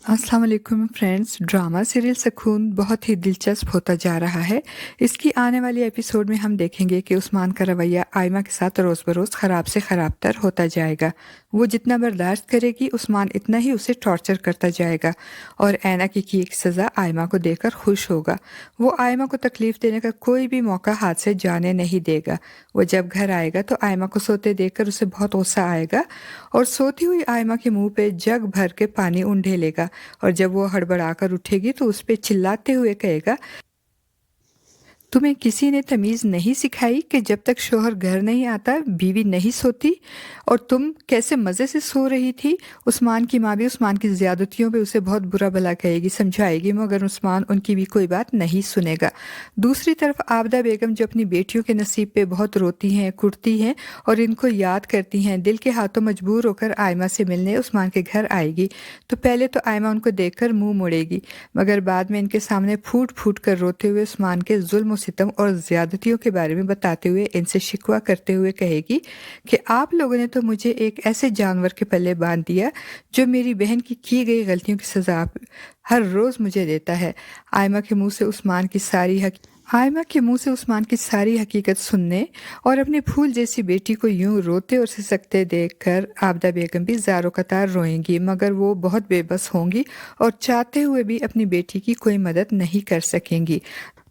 अस्सलाम वालेकुम friends. Drama serial सुकून बहुत ही दिलचस्प होता जा रहा है। इसकी आने वाली एपिसोड में हम देखेंगे कि उस्मान का रवैया आयमा के साथ रोज़ बरोज़ ख़राब से ख़राब तर होता जाएगा। वो जितना बर्दाश्त करेगी उस्मान इतना ही उसे टॉर्चर करता जाएगा और ऐना की एक सज़ा आयमा को देकर खुश होगा। वो आयमा को तकलीफ़ देने का कोई भी मौका हाथ से जाने नहीं देगा। वो जब घर आएगा तो आयमा को सोते देखकर उसे बहुत गुस्सा आएगा और सोती हुई आयमा के मुंह पे जग भर के पानी उंडेलेगा और जब वो हड़बड़ाकर उठेगी तो उस पे चिल्लाते हुए कहेगा, तुम्हें किसी ने तमीज़ नहीं सिखाई कि जब तक शोहर घर नहीं आता बीवी नहीं सोती? और तुम कैसे मज़े से सो रही थी? उस्मान की माँ भी उस्मान की ज़्यादतियों पे उसे बहुत बुरा भला कहेगी, समझाएगी, मगर उस्मान उनकी भी कोई बात नहीं सुनेगा। दूसरी तरफ आबदा बेगम जो अपनी बेटियों के नसीब पे बहुत रोती हैं, कुटती हैं और इनको याद करती हैं, दिल के हाथों मजबूर होकर आयमा से मिलने उस्मान के घर आएगी तो पहले तो आयमा उनको देखकर मुंह मोड़ेगी, मगर बाद में इनके सामने फूट फूट कर रोते हुए उस्मान के जुल्म सितम और ज़्यादतियों के बारे में बताते हुए इनसे शिकवा करते हुए कहेगी कि आप लोगों ने तो मुझे एक ऐसे जानवर के पल्ले बांध दिया जो मेरी बहन की गई गलतियों की सज़ा हर रोज़ मुझे देता है। आयमा के मुंह से उस्मान की सारी हकीकत सुनने और अपनी फूल जैसी बेटी को यूं रोते और सिसकते देखकर आबदा बेगम भी ज़ारो कतार रोएंगी, मगर वो बहुत बेबस होंगी और चाहते हुए भी अपनी बेटी की कोई मदद नहीं कर सकेंगी।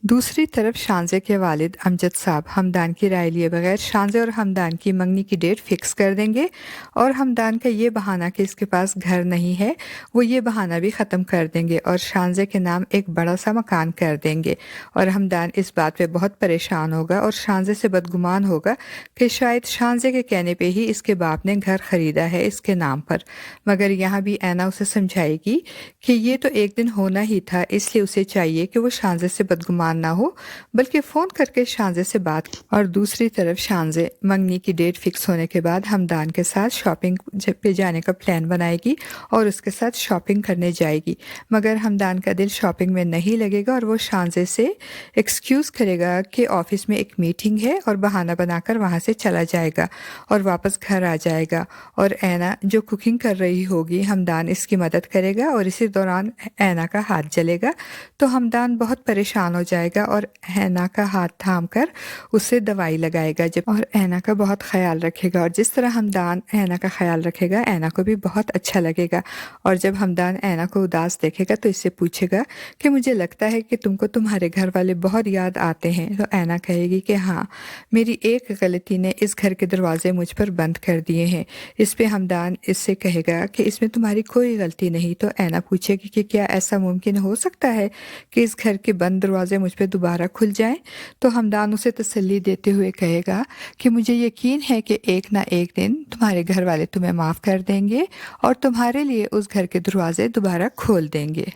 दूसरी तरफ शानज़े के वालिद अमजद साहब हमदान की राय लिए बगैर शानज़े और हमदान की मंगनी की डेट फिक्स कर देंगे और हमदान का ये बहाना कि इसके पास घर नहीं है, वो ये बहाना भी ख़त्म कर देंगे और शानज़े के नाम एक बड़ा सा मकान कर देंगे। और हमदान इस बात पे बहुत परेशान होगा और शानज़े से बदगुमान होगा कि शायद शानज़े के कहने पे ही इसके बाप ने घर ख़रीदा है इसके नाम पर। मगर यहाँ भी ऐना उसे समझाएगी कि ये तो एक दिन होना ही था, इसलिए उसे चाहिए कि वो शानज़े से बदगुमान ना हो बल्कि फ़ोन करके शानज़े से बात। और दूसरी तरफ शानज़े मंगनी की डेट फिक्स होने के बाद हमदान के साथ शॉपिंग पे जाने का प्लान बनाएगी और उसके साथ शॉपिंग करने जाएगी, मगर हमदान का दिल शॉपिंग में नहीं लगेगा और वो शानज़े से एक्सक्यूज़ करेगा कि ऑफिस में एक मीटिंग है और बहाना बनाकर वहाँ से चला जाएगा और वापस घर आ जाएगा। और ऐना जो कुकिंग कर रही होगी हमदान इसकी मदद करेगा और इसी दौरान ऐना का हाथ जलेगा तो हमदान बहुत परेशान हो जाएगा और ऐना का हाथ थामकर उसे दवाई लगाएगा और ऐना का बहुत ख्याल रखेगा। और जिस तरह हमदान ऐना का ख्याल रखेगा ऐना को भी बहुत अच्छा लगेगा। और जब हमदान ऐना को उदास देखेगा तो इससे पूछेगा कि मुझे लगता है कि तुमको तुम्हारे घर वाले बहुत याद आते हैं। तो ऐना कहेगी कि हाँ, मेरी एक गलती ने इस घर के दरवाजे मुझ पर बंद कर दिए हैं। इस पे हमदान इससे कहेगा कि इसमें तुम्हारी कोई गलती नहीं। तो ऐना पूछेगी कि क्या ऐसा मुमकिन हो सकता है कि इस घर के बंद दरवाजे मुझ पे दोबारा खुल जाएं? तो हमदान उसे तसल्ली देते हुए कहेगा कि मुझे यकीन है कि एक ना एक दिन तुम्हारे घर वाले तुम्हें माफ़ कर देंगे और तुम्हारे लिए उस घर के दरवाजे दोबारा खोल देंगे।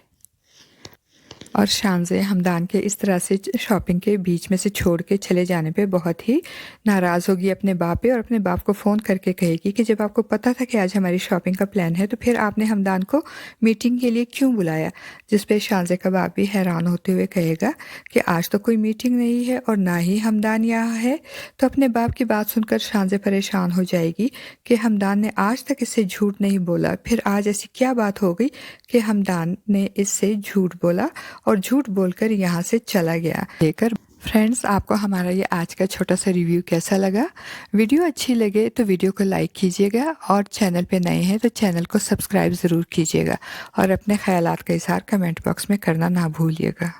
और शानज़े हमदान के इस तरह से शॉपिंग के बीच में से छोड़ के चले जाने पे बहुत ही नाराज़ होगी अपने बाप पे और अपने बाप को फ़ोन करके कहेगी कि जब आपको पता था कि आज हमारी शॉपिंग का प्लान है तो फिर आपने हमदान को मीटिंग के लिए क्यों बुलाया? जिस पे शानज़े का बाप भी हैरान होते हुए कहेगा कि आज तो कोई मीटिंग नहीं है और ना ही हमदान यहाँ है। तो अपने बाप की बात सुनकर शानज़े परेशान हो जाएगी कि हमदान ने आज तक इससे झूठ नहीं बोला, फिर आज ऐसी क्या बात हो गई कि हमदान ने इससे झूठ बोला और झूठ बोलकर यहाँ से चला गया। लेकर फ्रेंड्स, आपको हमारा ये आज का छोटा सा रिव्यू कैसा लगा? वीडियो अच्छी लगे तो वीडियो को लाइक कीजिएगा और चैनल पे नए हैं तो चैनल को सब्सक्राइब ज़रूर कीजिएगा और अपने ख्यालात का इज़हार कमेंट बॉक्स में करना ना भूलिएगा।